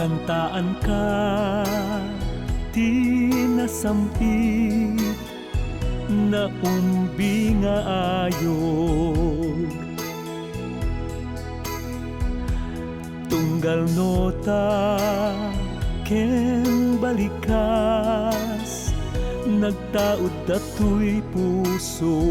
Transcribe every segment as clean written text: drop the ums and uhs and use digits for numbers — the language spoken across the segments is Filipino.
Kantaan ka, di nasampit na umbi nga ayog. Tunggal nota, ken balikas, nagtaod datoy puso.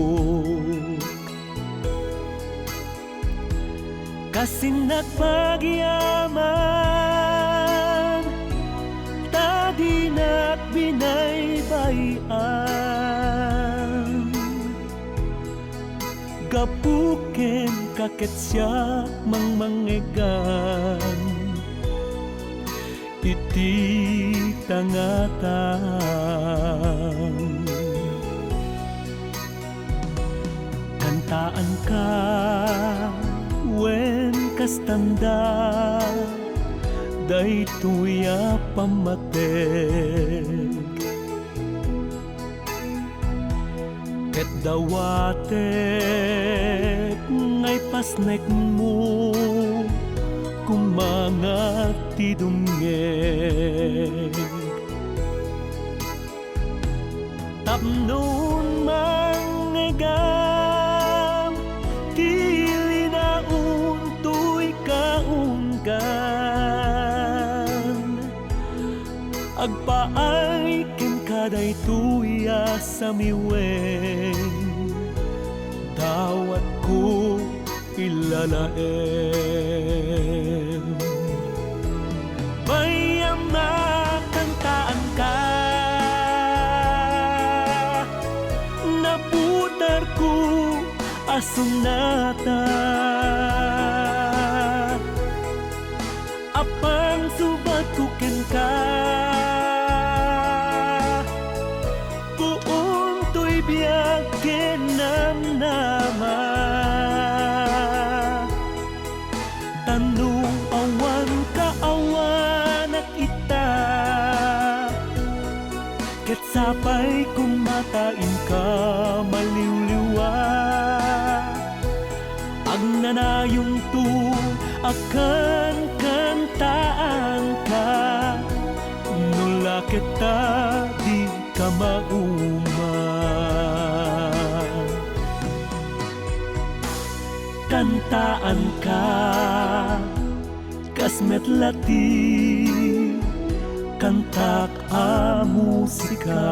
Kasi nagpagyaman, tadi na't binaybayan. Gapuken kaket siya mangmangegan, iti tangatan. Kantaan ka, wen kastanda, daytoy pamatek. Ket dawatek ngay pasnek mo, kumangat ti dumngeg. Tapnon mangegam, tili na untoy kaunggan. Agpaay ken kaday tuya sa miweng, dawat ko ilalaem. Bayam na kantaan ka, naputar ko asunata. Apang subat ko ken ka, buong to'y biyag kenamnama. Tanong awan kaawan at ita, ket sapay kung matain ka maliwliwa. Ang nanayong tu akan kantaan ka, nula kita di ka mauma. Kantaan ka, kasmet lati, kantak a musika.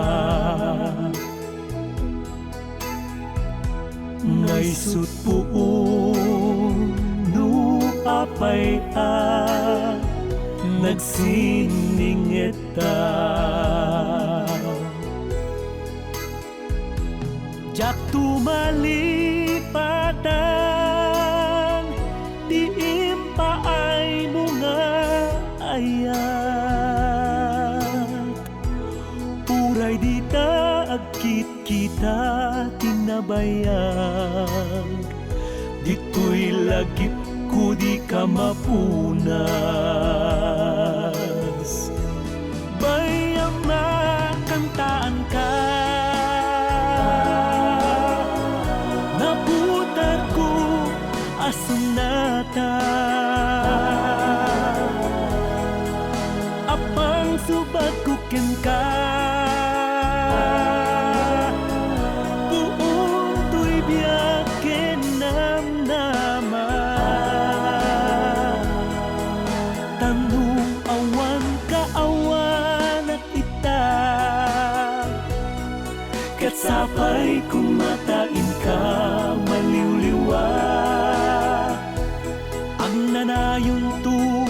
Ngay sut puon no apay nagsiningeta. Jak tumalipatan, di impaay mo nga ayat. Uray di ta agkit kita tinabayag, dito'y lagip ko di ka mapunas. Bayam na kantaan ka, naputar ko asunata. Apang subat ko ken ka, buong to'y biyag kenamnama. Tanong awan kaawan at ita, ket sapay kung matain ka maliwliwa. Ang nanayon tu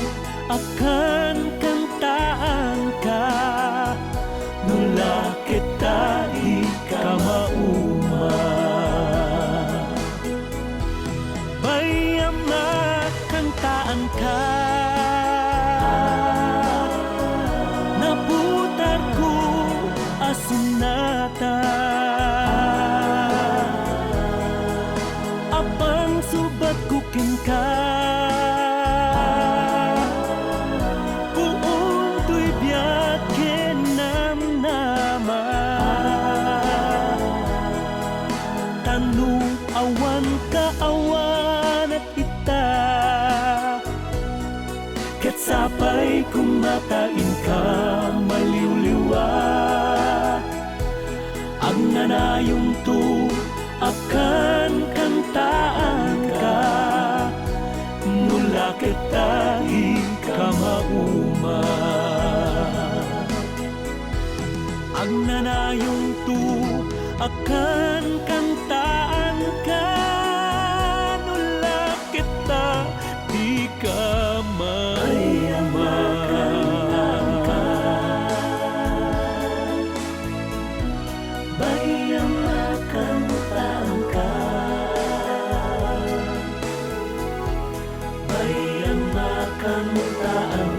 akan kantaan ka, nula kita di ka mauma. Bayam na kantaan ka, naputar ko asunata. Apang subat ko ken ka, buong to'y biyag kenamnama. Tanong awan kaawan at ita, ket sapay kung Magnanayong tu akan kang taan ka, nula kita di ka Bayang makantaan ka, bayang makantaan